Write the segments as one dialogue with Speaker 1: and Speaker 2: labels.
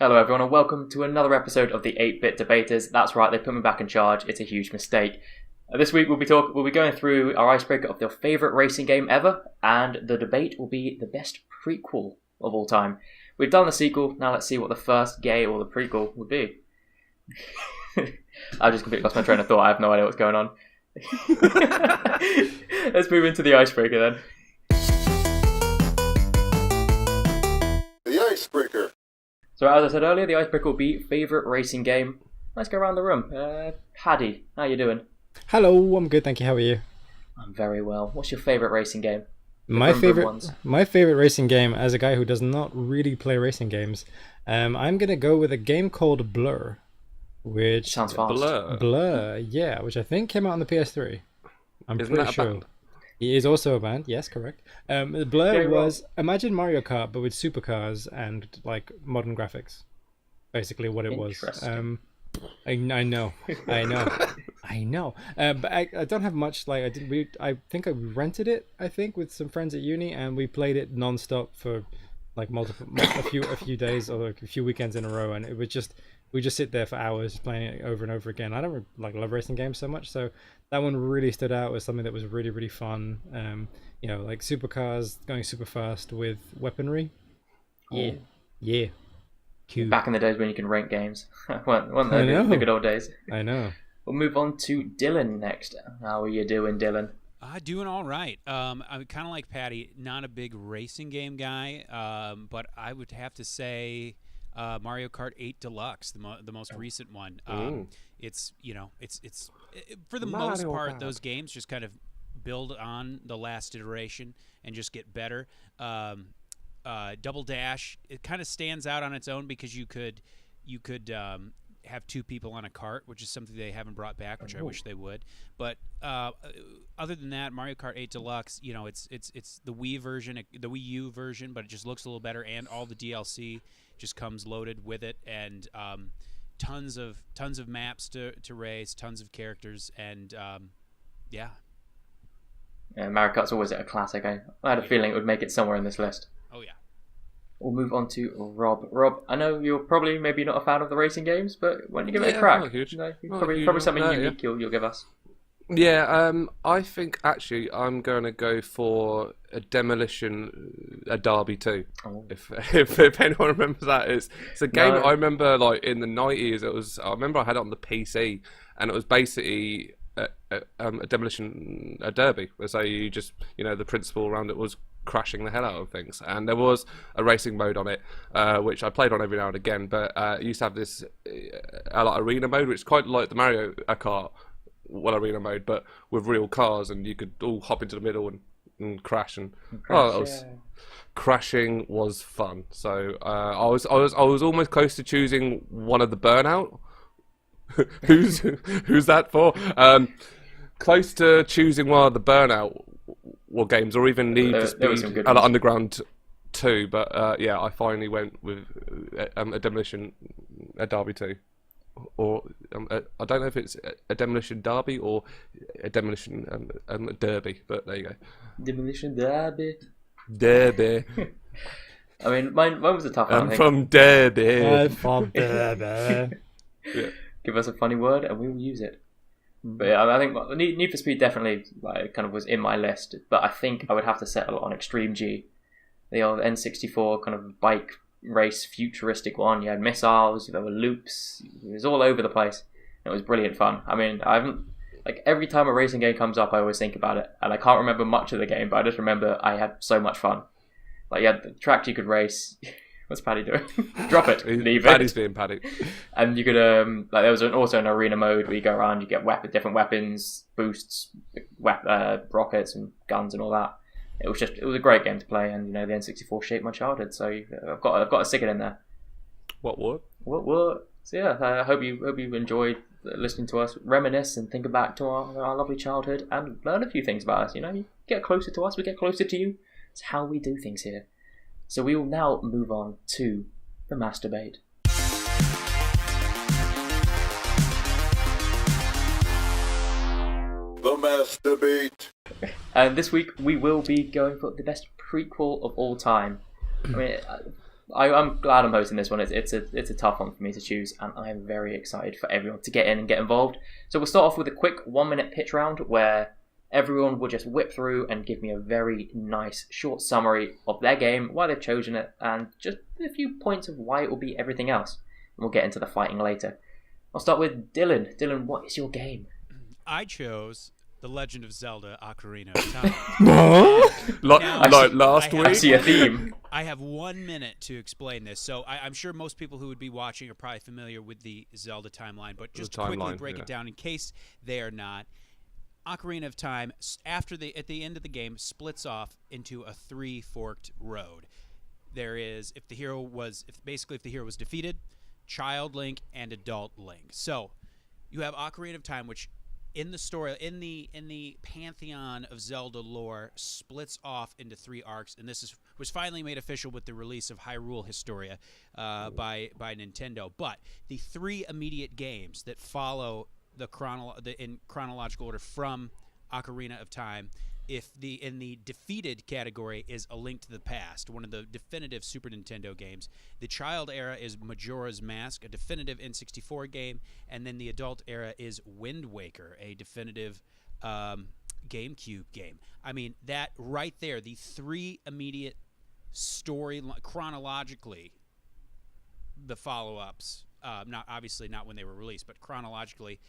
Speaker 1: Hello everyone and welcome to another episode of the 8-Bit Debaters. That's right, they put me back in charge. It's a huge mistake. This week we'll be going through our icebreaker of your favourite racing game ever, and the debate will be the best prequel of all time. We've done the sequel, now let's see what the first game or the prequel would be. I just completely lost my train of thought, I have no idea what's going on. Let's move into the icebreaker then.
Speaker 2: The icebreaker.
Speaker 1: So as I said earlier, the icebreaker will be favourite racing game. Let's go around the room. Paddy, how you doing?
Speaker 3: Hello, I'm good, thank you. How are you?
Speaker 1: I'm very well. What's your favourite racing game?
Speaker 3: My favorite racing game, as a guy who does not really play racing games, I'm gonna go with a game called Blur, which
Speaker 1: sounds fast.
Speaker 3: Blur, yeah, which I think came out on the PS3. I'm
Speaker 4: Isn't
Speaker 3: pretty
Speaker 4: that a
Speaker 3: sure.
Speaker 4: band?
Speaker 3: It is also a band, yes, correct. Blur was imagine Mario Kart but with supercars and like modern graphics. Basically, what it was. I know. But I don't have much. Like I think I rented it. I think with some friends at uni, and we played it non-stop for like a few days or like a few weekends in a row, and it was just we just sit there for hours playing it over and over again. I don't love racing games so much, so that one really stood out as something that was really, really fun. Like supercars going super fast with weaponry. Yeah. Cute.
Speaker 1: Back in the days when you can rank games. weren't they the good old days?
Speaker 3: I know.
Speaker 1: We'll move on to Dylan next. How are you doing, Dylan?
Speaker 5: Doing all right. I'm kind of like Patty, not a big racing game guy, but I would have to say Mario Kart 8 Deluxe, the most recent one. It's for the most part, those games just kind of build on the last iteration and just get better. Double Dash, it kind of stands out on its own because you could have two people on a cart, which is something they haven't brought back, which I wish they would. But other than that, Mario Kart 8 Deluxe, it's the Wii version, the Wii U version, but it just looks a little better, and all the DLC just comes loaded with it, and tons of maps to race, tons of characters, and yeah.
Speaker 1: Mario Kart's always a classic. I had a feeling it would make it somewhere in this list.
Speaker 5: Oh yeah.
Speaker 1: We'll move on to Rob. Rob, I know you're probably maybe not a fan of the racing games, but why don't you give it a crack? Probably something unique you'll give us.
Speaker 4: Yeah, I think actually I'm going to go for a Derby 2. Oh. If anyone remembers that, it's a game I remember like in the 90s. I remember I had it on the PC, and it was basically a derby. So you just the principle around it was crashing the hell out of things, and there was a racing mode on it, which I played on every now and again. But it used to have this arena mode, which is quite like the Mario Kart arena mode, but with real cars, and you could all hop into the middle and crash. And crashing was fun. So I was almost close to choosing one of the Burnout. Who's that for? Close to choosing one of the Burnout games, or even Need for Speed Underground 2, but I finally went with a Derby 2, or I don't know if it's a Demolition Derby or a Demolition Derby, but there you go.
Speaker 1: Demolition Derby. I mean, mine was a tough one.
Speaker 4: I'm from Derby.
Speaker 1: Yeah. Give us a funny word and we will use it. But yeah, I think Need for Speed definitely kind of was in my list, but I think I would have to settle on Extreme G, the old N64 kind of bike race futuristic one. You had missiles, there were loops, it was all over the place. It was brilliant fun. I mean, I haven't every time a racing game comes up, I always think about it, and I can't remember much of the game, but I just remember I had so much fun. You had the tracks you could race. What's Paddy doing? Drop it. Leave
Speaker 4: Paddy's being Paddy.
Speaker 1: And you could there was also an arena mode where you go around, you get different weapons, boosts, rockets and guns and all that. It was a great game to play, and the N64 shaped my childhood, so I've got to stick it in there.
Speaker 4: What?
Speaker 1: So yeah, I hope you enjoyed listening to us reminisce and think back to our lovely childhood and learn a few things about us. You get closer to us, we get closer to you. It's how we do things here. So we will now move on to the masturbate.
Speaker 2: The masturbate.
Speaker 1: And this week we will be going for the best prequel of all time. I mean, I'm glad I'm hosting this one. It's a tough one for me to choose, and I'm very excited for everyone to get in and get involved. So we'll start off with a quick 1-minute pitch round where everyone will just whip through and give me a very nice short summary of their game, why they've chosen it, and just a few points of why it will beat everything else. And we'll get into the fighting later. I'll start with Dylan. Dylan, what is your game?
Speaker 5: I chose The Legend of Zelda: Ocarina of Time.
Speaker 4: Like last week.
Speaker 1: I see a theme.
Speaker 5: I have 1 minute to explain this. So I'm sure most people who would be watching are probably familiar with the Zelda timeline, but just to quickly break it down in case they are not. Ocarina of Time, at the end of the game, splits off into a 3-forked road. There is, if the hero was defeated, Child Link and Adult Link. So you have Ocarina of Time, which in the story, in the pantheon of Zelda lore, splits off into 3 arcs, and this was finally made official with the release of Hyrule Historia by Nintendo. But the 3 immediate games that follow in chronological order from Ocarina of Time, in the defeated category is A Link to the Past, one of the definitive Super Nintendo games. The child era is Majora's Mask, a definitive N64 game, and then the adult era is Wind Waker, a definitive GameCube game. I mean, that right there, the 3 immediate story chronologically, the follow-ups, not when they were released, but chronologically,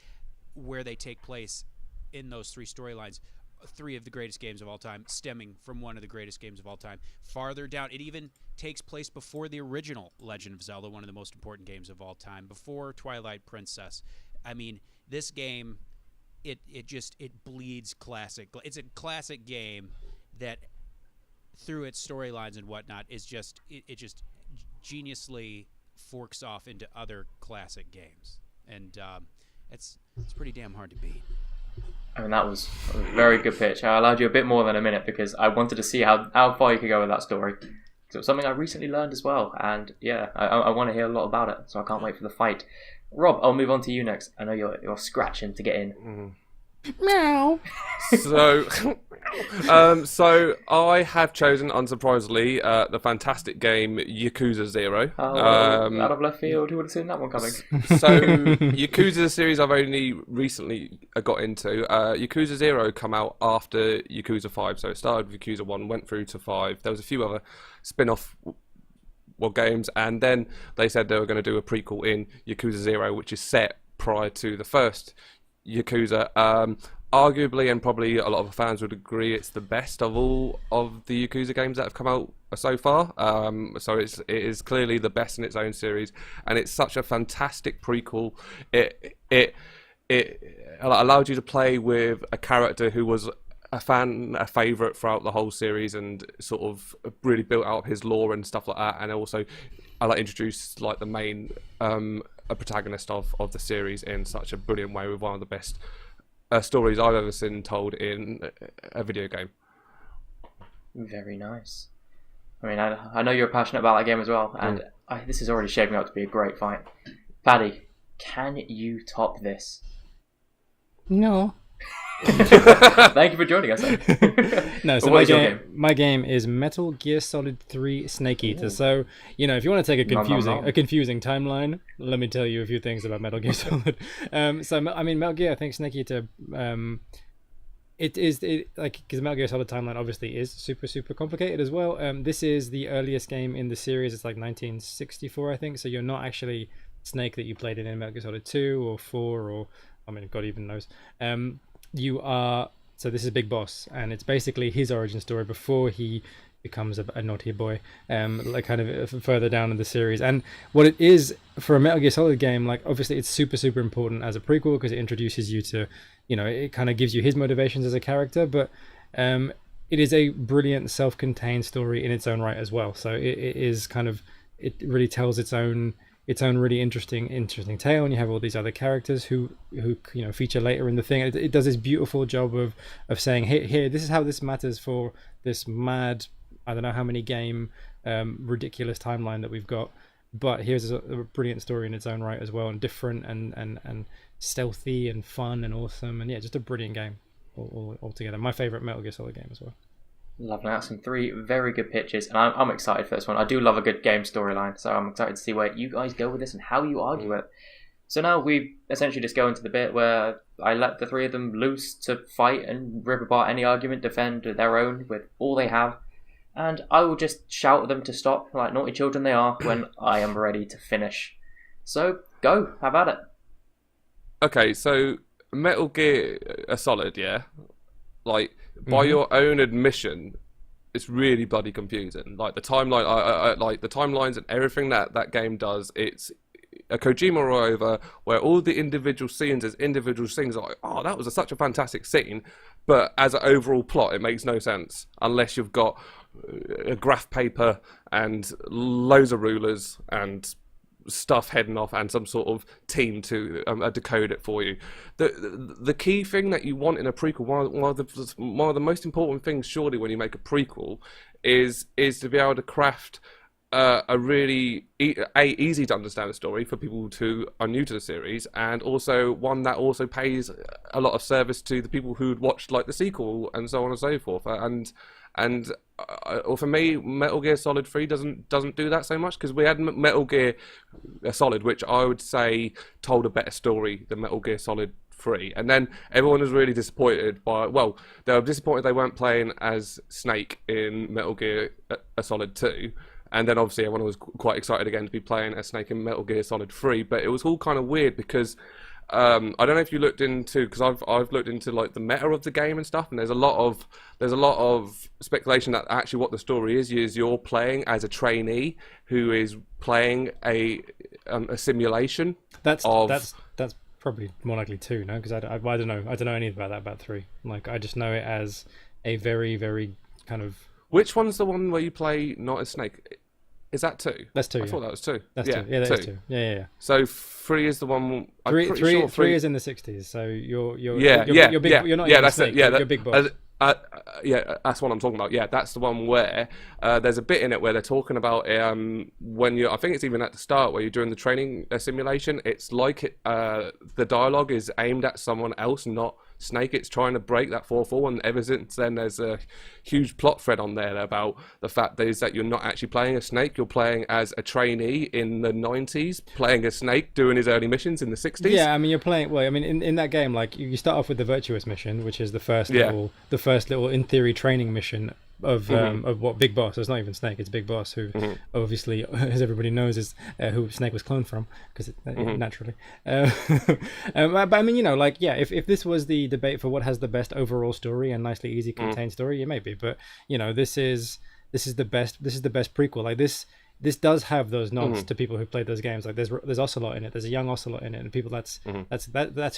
Speaker 5: where they take place in those 3 storylines, 3 of the greatest games of all time, stemming from one of the greatest games of all time. Farther down, it even takes place before the original Legend of Zelda, one of the most important games of all time, before Twilight Princess. I mean, this game, it bleeds classic. It's a classic game that, through its storylines and whatnot, is just geniusly forks off into other classic games, and it's pretty damn hard to beat.
Speaker 1: I mean, that was a very good pitch. I allowed you a bit more than a minute because I wanted to see how far you could go with that story. So it's something I recently learned as well, and yeah, I want to hear a lot about it, so I can't wait for the fight. Rob, I'll move on to you next. I know you're scratching to get in.
Speaker 3: Meow.
Speaker 4: So I have chosen, unsurprisingly, the fantastic game Yakuza 0.
Speaker 1: Out of left field, who would have seen that one coming?
Speaker 4: So Yakuza, the series I've only recently got into. Yakuza 0 come out after Yakuza 5, so it started with Yakuza 1, went through to 5. There was a few other spin-off games, and then they said they were going to do a prequel in Yakuza 0, which is set prior to the first Yakuza. Arguably, and probably a lot of fans would agree, it's the best of all of the Yakuza games that have come out so far. So it is clearly the best in its own series, and it's such a fantastic prequel. It allowed you to play with a character who was a favourite throughout the whole series, and sort of really built out his lore and stuff like that. And also, I introduced the main a protagonist of the series in such a brilliant way, with one of the best stories I've ever seen told in a video game.
Speaker 1: Very nice. I mean, I know you're passionate about that game as well, and this is already shaping up to be a great fight. Paddy, can you top this?
Speaker 3: No.
Speaker 1: Thank you for joining us.
Speaker 3: No, so my game is Metal Gear Solid 3 Snake Eater. Ooh. So, if you want to take a confusing timeline, let me tell you a few things about Metal Gear Solid. Metal Gear, I think Snake Eater, because Metal Gear Solid timeline obviously is super, super complicated as well. This is the earliest game in the series. It's 1964, I think. So you're not actually Snake that you played in Metal Gear Solid 2 or 4 or, God even knows. So this is Big Boss, and it's basically his origin story before he becomes a naughty boy, further down in the series. And what it is for a Metal Gear Solid game, obviously it's super, super important as a prequel because it introduces you to, it kind of gives you his motivations as a character, but it is a brilliant self-contained story in its own right as well. So it really tells its own really interesting tale, and you have all these other characters who feature later in the thing. It does this beautiful job of saying, here, this is how this matters for this mad, I don't know how many game, ridiculous timeline that we've got, but here's a brilliant story in its own right as well, and different and stealthy and fun and awesome, and yeah, just a brilliant game altogether. My favorite Metal Gear Solid game as well.
Speaker 1: Lovely. That's some 3 very good pitches, and I'm excited for this one. I do love a good game storyline, so I'm excited to see where you guys go with this and how you argue it. So now we essentially just go into the bit where I let the 3 of them loose to fight and rip apart any argument, defend their own with all they have, and I will just shout at them to stop, like naughty children they are, when I am ready to finish. So go, have at it.
Speaker 4: Okay, so Metal Gear Solid, yeah? Like, by your own admission, it's really bloody confusing. Like, the timeline, I like the timelines and everything that game does, it's a Kojima rollover where all the individual scenes as individual things are like, oh, that was such a fantastic scene, but as an overall plot, it makes no sense unless you've got a graph paper and loads of rulers and stuff heading off and some sort of team to decode it for you. The key thing that you want in a prequel, one of the most important things surely when you make a prequel is to be able to craft a really easy to understand story for people who are new to the series, and also one that also pays a lot of service to the people who'd watched like the sequel and so on and so forth. And for me, Metal Gear Solid 3 doesn't do that so much, because we had Metal Gear Solid, which I would say told a better story than Metal Gear Solid 3. And then everyone was really disappointed by, well, they were disappointed they weren't playing as Snake in Metal Gear Solid 2. And then obviously everyone was quite excited again to be playing as Snake in Metal Gear Solid 3. But it was all kind of weird because I don't know if you looked into, because I've looked into like the meta of the game and stuff, and there's a lot of speculation that actually what the story is you're playing as a trainee who is playing a simulation.
Speaker 3: That's probably more likely 2, no? Because I don't know anything about that about 3. Like, I just know it as a very, very kind of.
Speaker 4: Which one's the one where you play not as Snake? Is that 2?
Speaker 3: That's 2.
Speaker 4: I thought that was 2.
Speaker 3: That's 2. Yeah, that is 2. Yeah.
Speaker 4: So 3 is the one.
Speaker 3: Three is in the 60s. So you're big.
Speaker 4: Yeah,
Speaker 3: You're not
Speaker 4: yeah,
Speaker 3: even
Speaker 4: that's
Speaker 3: Snake.
Speaker 4: it. Yeah,
Speaker 3: you're Big Boss.
Speaker 4: Yeah, that's what I'm talking about. Yeah, that's the one where there's a bit in it where they're talking about when you're. I think it's even at the start where you're doing the training simulation. It's like the dialogue is aimed at someone else, not Snake. It's trying to break that 4-4, and ever since then there's a huge plot thread on there about the fact that you're not actually playing as Snake, you're playing as a trainee in the 90s, playing as Snake doing his early missions in the 60s.
Speaker 3: Yeah, I mean, you're playing, well, I mean, in that game, like, you start off with the Virtuous mission, which is the first little in theory training mission of what Big Boss. So it's not even Snake, it's Big Boss, who obviously, as everybody knows, is who Snake was cloned from, because naturally. But I mean, you know, like, yeah, if this was the debate for what has the best overall story and nicely easy contained story, it may be. But you know, this is the best prequel. Like, this does have those nods to people who played those games. Like, there's Ocelot in it. There's a young Ocelot in it, and people that's who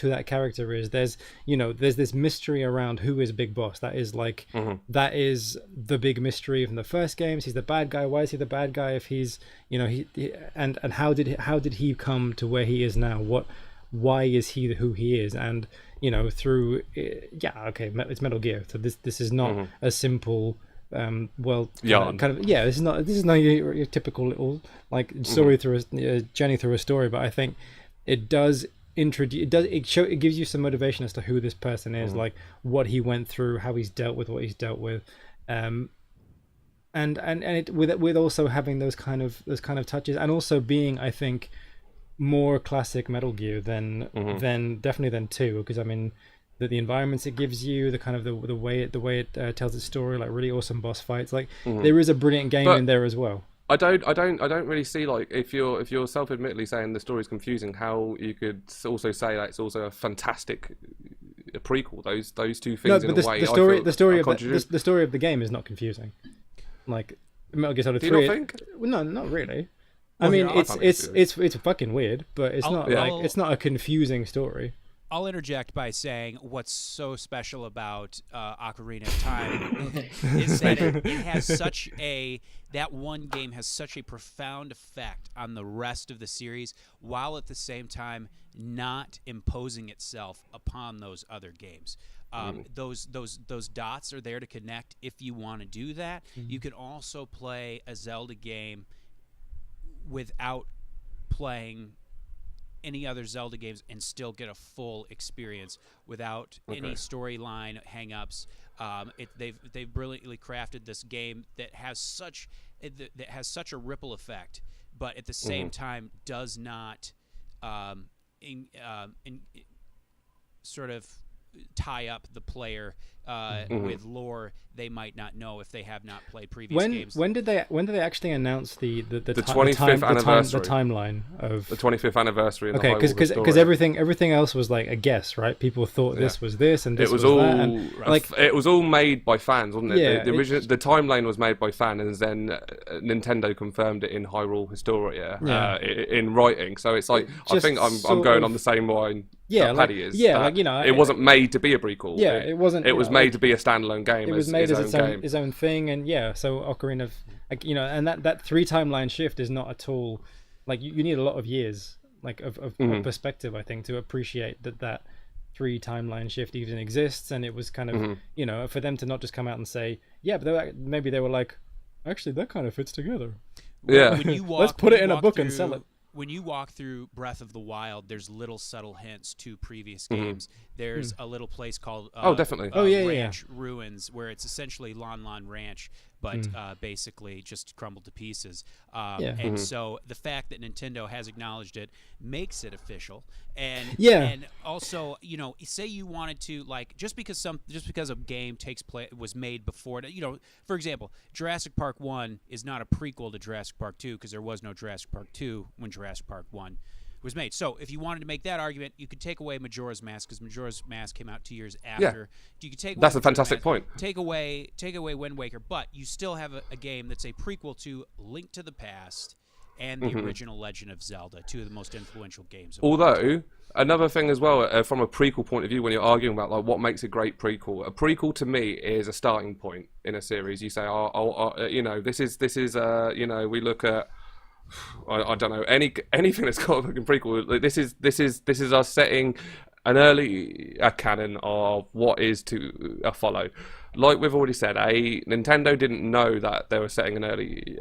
Speaker 3: that character is. There's this mystery around who is Big Boss. That is like that is the big mystery from the first games. He's the bad guy. Why is he the bad guy? If he's and how did he come to where he is now? Why is he who he is? And through it's Metal Gear. So this is not a simple. This is not your typical little story through a journey through a story, but I think it does it gives you some motivation as to who this person is, like what he went through, how he's dealt with what he's dealt with, and it with also having those kind of touches, and also being, I think, more classic Metal Gear than 2, because I mean, the environments it gives you, the kind of the way it tells its story, like really awesome boss fights. Like there is a brilliant game in there as well.
Speaker 4: I don't really see, like, if you're self-admittedly saying the story's confusing, how you could also say that it's also a fantastic prequel. Those two things
Speaker 3: the story of the game is not confusing. Like Metal Gear Solid 3.
Speaker 4: Do you not think?
Speaker 3: No, not really.
Speaker 4: Well,
Speaker 3: I mean, it's fucking weird, but it's it's not a confusing story.
Speaker 5: I'll interject by saying what's so special about Ocarina of Time is that it has that one game has such a profound effect on the rest of the series, while at the same time not imposing itself upon those other games. Those dots are there to connect if you want to do that. You can also play a Zelda game without playing any other Zelda games and still get a full experience without any storyline hang-ups. They've brilliantly crafted this game that has such a ripple effect, but at the same time does not sort of tie up the player with lore they might not know if they have not played previous games.
Speaker 3: When did they actually announce the
Speaker 4: 25th anniversary,
Speaker 3: the timeline of
Speaker 4: the 25th anniversary? Of
Speaker 3: okay, because everything else was like a guess, right? People thought this was this and this was
Speaker 4: all
Speaker 3: that, and like
Speaker 4: it was all made by fans, wasn't it?
Speaker 3: Yeah,
Speaker 4: the timeline was made by fans, and then Nintendo confirmed it in Hyrule Historia in writing. So it's like I think I'm going on the same line.
Speaker 3: Yeah,
Speaker 4: Paddy is.
Speaker 3: Yeah, like
Speaker 4: it wasn't made to be a prequel.
Speaker 3: Yeah, it wasn't.
Speaker 4: It was made to be a standalone game.
Speaker 3: It was made as
Speaker 4: its
Speaker 3: own thing, and so Ocarina of, like, and that 3 timeline shift is not at all like you need a lot of years like of perspective, I think, to appreciate that 3 timeline shift even exists. And it was kind of for them to not just come out and say but maybe they were like, actually that kind of fits together.
Speaker 4: Yeah,
Speaker 3: let's put it in a book and sell it.
Speaker 5: When you walk through Breath of the Wild, there's little subtle hints to previous games. There's a little place called
Speaker 4: definitely
Speaker 5: Ranch Ruins, where it's essentially Lon Lon Ranch, but basically just crumbled to pieces. And so the fact that Nintendo has acknowledged it makes it official. And also, say you wanted to, like, just because a game was made before it, for example, Jurassic Park 1 is not a prequel to Jurassic Park 2 because there was no Jurassic Park 2 when Jurassic Park 1 was made. So if you wanted to make that argument, you could take away Majora's Mask because Majora's Mask came out 2 years after. You could take
Speaker 4: that's a fantastic point.
Speaker 5: Take away Wind Waker, but you still have a game that's a prequel to Link to the Past and the original Legend of Zelda, 2 of the most influential games.
Speaker 4: Although another thing as well, from a prequel point of view, when you're arguing about like what makes a great prequel, a prequel to me is a starting point in a series. You say, this is we look at. I don't know anything that's got a fucking prequel. Like, this is us setting an early canon of what is to follow. Like we've already said, Nintendo didn't know that they were setting an early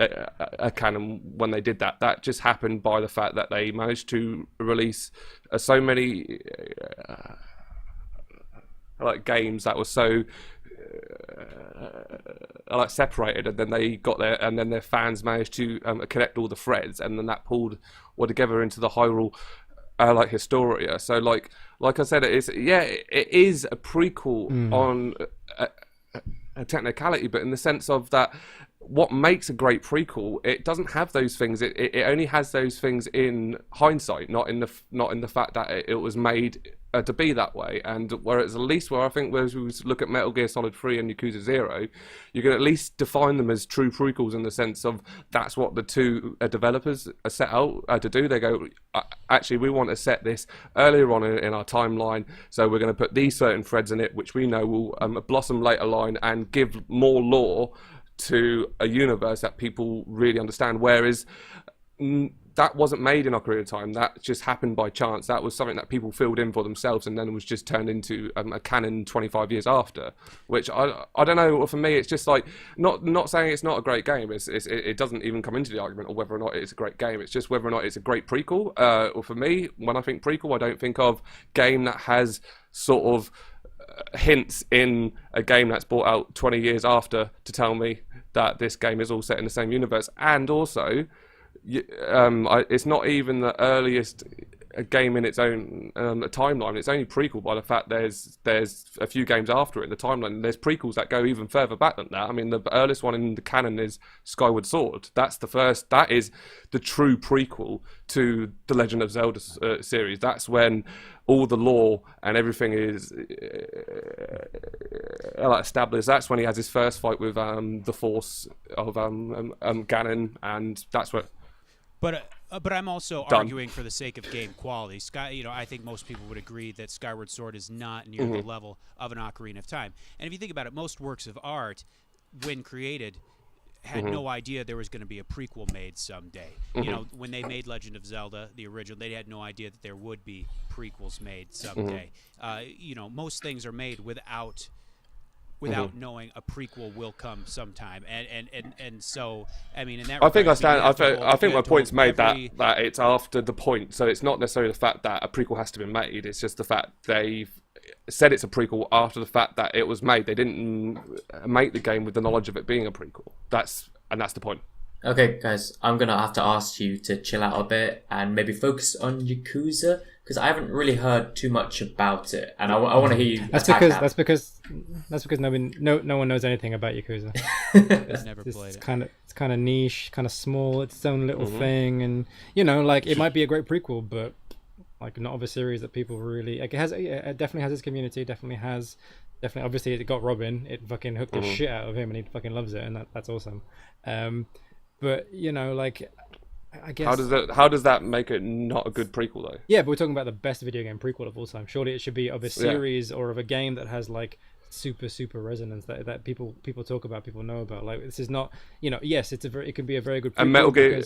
Speaker 4: a canon when they did that. That just happened by the fact that they managed to release so many like games that were so like separated, and then they got there, and then their fans managed to connect all the threads, and then that pulled all together into the Hyrule like Historia. So like I said, it is a prequel on a technicality, but in the sense of that, what makes a great prequel, it doesn't have those things. It only has those things in hindsight, not in the fact that it was made to be that way. And whereas at least where I think whereas we look at Metal Gear Solid 3 and Yakuza 0, you can at least define them as true prequels in the sense of that's what the two developers are set out to do. They go, actually, we want to set this earlier on in our timeline, so we're going to put these certain threads in it, which we know will blossom later line and give more lore to a universe that people really understand. Whereas that wasn't made in Ocarina of Time. That just happened by chance. That was something that people filled in for themselves, and then it was just turned into a canon 25 years after. Which I don't know. For me, it's just like not saying it's not a great game. It doesn't even come into the argument of whether or not it's a great game. It's just whether or not it's a great prequel. Or for me, when I think prequel, I don't think of game that has sort of hints in a game that's brought out 20 years after to tell me that this game is all set in the same universe. And also, it's not even the earliest game in its own timeline. It's only prequel by the fact there's a few games after it in the timeline. There's prequels that go even further back than that. I mean, the earliest one in the canon is Skyward Sword. That's the first. That is the true prequel to the Legend of Zelda series. That's when all the lore and everything is established. That's when he has his first fight with the Force of Ganon, and that's what.
Speaker 5: But I'm also arguing for the sake of game quality. I think most people would agree that Skyward Sword is not near the level of an Ocarina of Time. And if you think about it, most works of art, when created, had no idea there was going to be a prequel made someday. When they made Legend of Zelda, the original, they had no idea that there would be prequels made someday. Most things are made without without knowing a prequel will come sometime. And so, I mean, in that
Speaker 4: I think
Speaker 5: regard,
Speaker 4: I think my point's made
Speaker 5: every...
Speaker 4: that it's after the point, so it's not necessarily the fact that a prequel has to be made. It's just the fact they've said it's a prequel after the fact that it was made. They didn't make the game with the knowledge of it being a prequel. That's the point.
Speaker 1: Okay, guys, I'm gonna have to ask you to chill out a bit and maybe focus on Yakuza, because I haven't really heard too much about it, and I want to hear you.
Speaker 3: That's because no one knows anything about Yakuza.
Speaker 5: Never played it.
Speaker 3: It's kind of niche, kind of small. It's its own little thing, and like it might be a great prequel, but like not of a series that people really like. It definitely has its community. Definitely, obviously, it got Robin. It fucking hooked the shit out of him, and he fucking loves it, and that's awesome. But like, I guess
Speaker 4: how does that make it not a good prequel though?
Speaker 3: Yeah, but we're talking about the best video game prequel of all time. Surely it should be of a series or of a game that has like super resonance that people talk about, people know about. Like, this is not, yes, it can be a very good prequel.
Speaker 4: And Metal Gear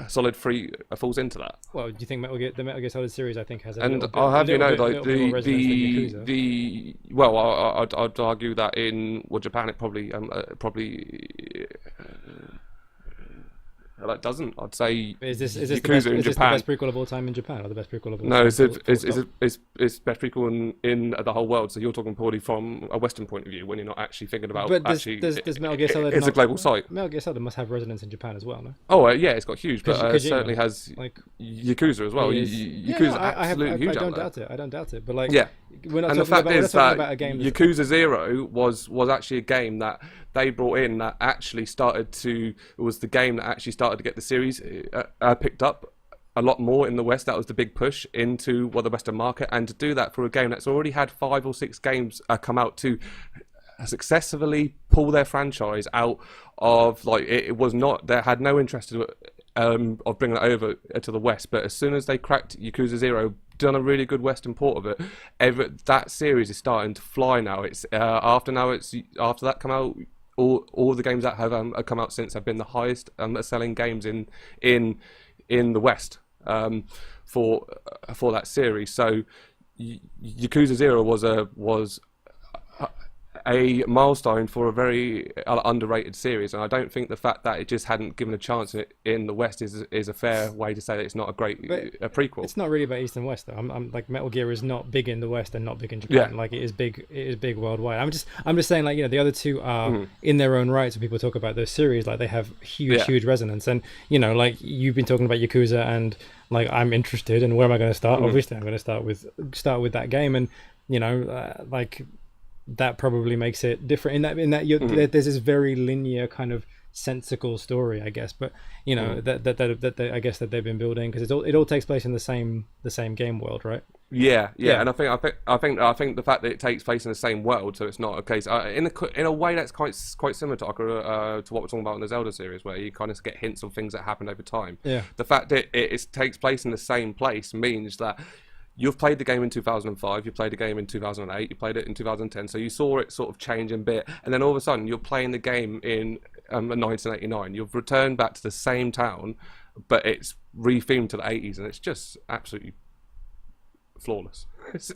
Speaker 4: Solid 3 falls into that.
Speaker 3: Well, do you think the Metal Gear Solid series, I think, has
Speaker 4: I'd argue that in Japan it probably that doesn't. I'd say
Speaker 3: is this
Speaker 4: Yakuza in Japan.
Speaker 3: The best prequel of all time in Japan, or the best prequel of all time?
Speaker 4: No, it's best prequel in the whole world. So you're talking purely from a Western point of view when you're not actually thinking about.
Speaker 3: But does Metal Gear Solid?
Speaker 4: It's a global site.
Speaker 3: Metal Gear Solid must have resonance in Japan as well, no?
Speaker 4: Oh yeah, it's got huge, but it certainly has
Speaker 3: like
Speaker 4: Yakuza as well. Yakuza's absolutely huge.
Speaker 3: I don't doubt it. But like,
Speaker 4: yeah.
Speaker 3: We're not
Speaker 4: and the fact is that
Speaker 3: Yakuza
Speaker 4: 0 was actually a game that they brought in that actually was the game that actually started to get the series picked up a lot more in the West. That was the big push into the Western market, and to do that for a game that's already had 5 or 6 games come out to successfully pull their franchise out of, like, it was not, they had no interest of bringing it over to the West, but as soon as they cracked Yakuza 0, done a really good Western port of it, that series is starting to fly now. It's after that come out, all the games that have come out since have been the highest selling games in the West for that series. So Yakuza 0 was a milestone for a very underrated series, and I don't think the fact that it just hadn't given a chance in the West is a fair way to say that it's not a great prequel.
Speaker 3: It's not really about East and West though. I'm like, Metal Gear is not big in the West and not big in Japan.
Speaker 4: Yeah.
Speaker 3: Like, it is big worldwide. I'm just saying, like, the other two are in their own rights. When people talk about those series, like, they have huge resonance, and like, you've been talking about Yakuza, and like, I'm interested, and where am I going to start? Obviously I'm going to start with that game, and like, that probably makes it different in that there's this very linear kind of sensical story, I guess, but that I guess that they've been building, because it all takes place in the same game world, right?
Speaker 4: Yeah. And I think the fact that it takes place in the same world, so it's not a case in a way that's quite similar to what we're talking about in the Zelda series, where you kind of get hints of things that happened over time.
Speaker 3: Yeah.
Speaker 4: The fact that it takes place in the same place means that you've played the game in 2005, you played the game in 2008, you played it in 2010, so you saw it sort of change a bit, and then all of a sudden you're playing the game in 1989. You've returned back to the same town, but it's rethemed to the 80s, and it's just absolutely flawless.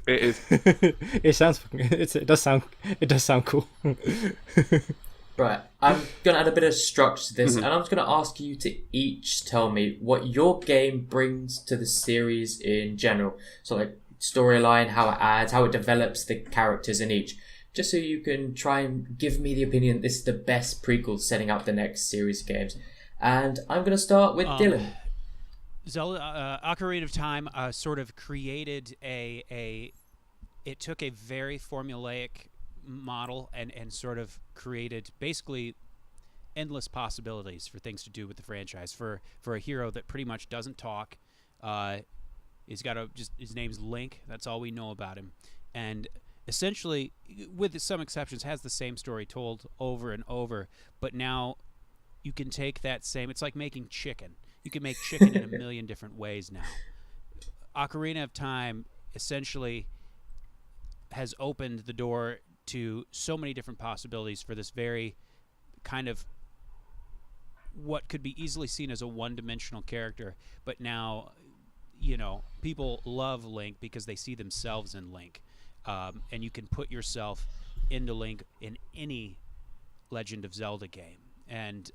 Speaker 4: It is.
Speaker 3: It does sound cool.
Speaker 1: Right, I'm going to add a bit of structure to this, and I'm just going to ask you to each tell me what your game brings to the series in general. So, like, storyline, how it adds, how it develops the characters in each. Just so you can try and give me the opinion this is the best prequel setting up the next series of games. And I'm going to start with Dylan.
Speaker 5: Zelda Ocarina of Time sort of created it took a very formulaic model and sort of created basically endless possibilities for things to do with the franchise for a hero that pretty much doesn't talk. He's got his name's Link. That's all we know about him, and essentially, with some exceptions, has the same story told over and over. But now you can take that same. It's like making chicken. You can make chicken in a million different ways now. Ocarina of Time essentially has opened the door to so many different possibilities for this very kind of what could be easily seen as a one-dimensional character, but now, people love Link because they see themselves in Link, and you can put yourself into Link in any Legend of Zelda game, and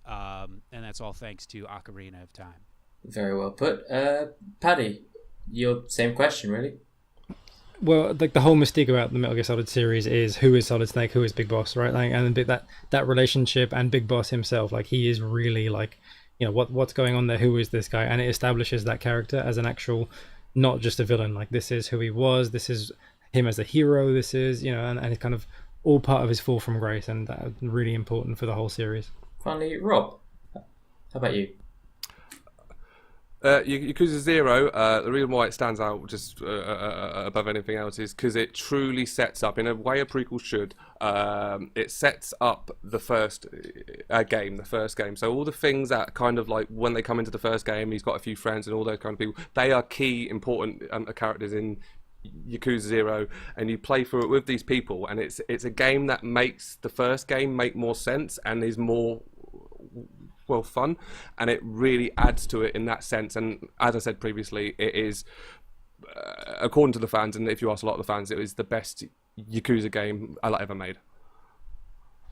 Speaker 5: that's all thanks to Ocarina of Time.
Speaker 1: Very well put. Paddy, your same question, really.
Speaker 3: Well, like the whole mystique about the Metal Gear Solid series is who is Solid Snake, who is Big Boss, right? Like, and that relationship and Big Boss himself, like he is really like, what's going on there? Who is this guy? And it establishes that character as an actual, not just a villain. Like this is who he was. This is him as a hero. This is and it's kind of all part of his fall from grace, and that really important for the whole series.
Speaker 1: Finally, Rob, how about you?
Speaker 4: Yakuza 0, the reason why it stands out just above anything else is because it truly sets up, in a way a prequel should, it sets up the first game. So all the things that kind of like, when they come into the first game, he's got a few friends and all those kind of people, they are key, important characters in Yakuza 0, and you play through it with these people, and it's a game that makes the first game make more sense and is more fun, and it really adds to it in that sense. And as I said previously, it is according to the fans, and if you ask a lot of the fans, it is the best Yakuza game ever made.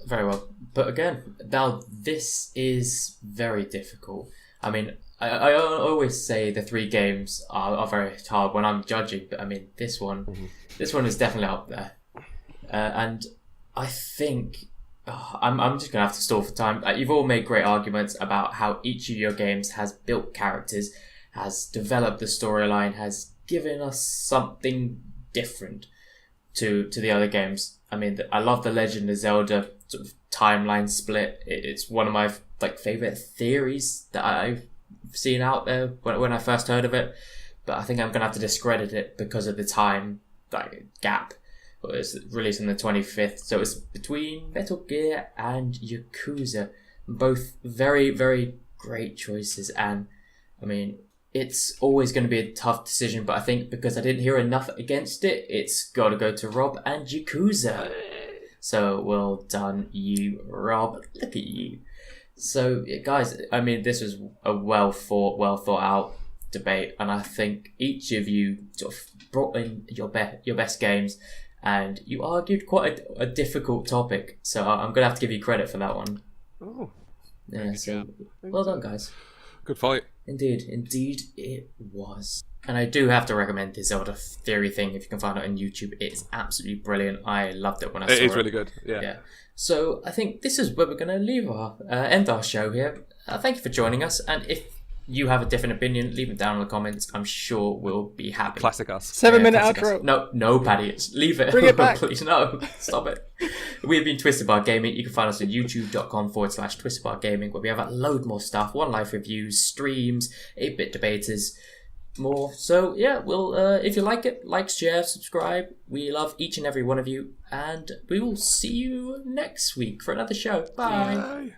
Speaker 1: Very well. But again, now this is very difficult. I mean, I always say the 3 games are very hard when I'm judging, but I mean, this one is definitely up there. And I think I'm just going to have to stall for time. You've all made great arguments about how each of your games has built characters, has developed the storyline, has given us something different to the other games. I mean, I love the Legend of Zelda sort of timeline split. It's one of my favorite theories that I've seen out there when I first heard of it. But I think I'm going to have to discredit it because of the time gap. It was released on the 25th, so it's between Metal Gear and Yakuza. Both very, very great choices, and I mean, it's always going to be a tough decision, but I think because I didn't hear enough against it, it's got to go to Rob and Yakuza. So well done, you, Rob. Look at you. So, guys, I mean, this was a well thought out debate, and I think each of you sort of brought in your best games. And you argued quite a difficult topic, so I'm going to have to give you credit for that one.
Speaker 4: Oh,
Speaker 1: yeah. So well done, guys.
Speaker 4: Good fight.
Speaker 1: Indeed it was. And I do have to recommend this Zelda Theory thing. If you can find it on YouTube, it's absolutely brilliant. I loved it when I saw it.
Speaker 4: It is really good. Yeah.
Speaker 1: So I think this is where we're going to end our show here. Thank you for joining us, and if you have a different opinion, leave it down in the comments. I'm sure we'll be happy.
Speaker 4: Classic us.
Speaker 3: 7-minute
Speaker 1: classic
Speaker 3: outro.
Speaker 1: Us. No, Paddy. Leave it.
Speaker 3: Bring it back.
Speaker 1: Please, no. Stop it. We've been Twisted Bar Gaming. You can find us on youtube.com/Twisted Bar Gaming, where we have a load more stuff, one live reviews, streams, 8-bit debaters, more. So, yeah, we'll, if you like it, like, share, subscribe. We love each and every one of you, and we will see you next week for another show. Bye.
Speaker 4: Bye.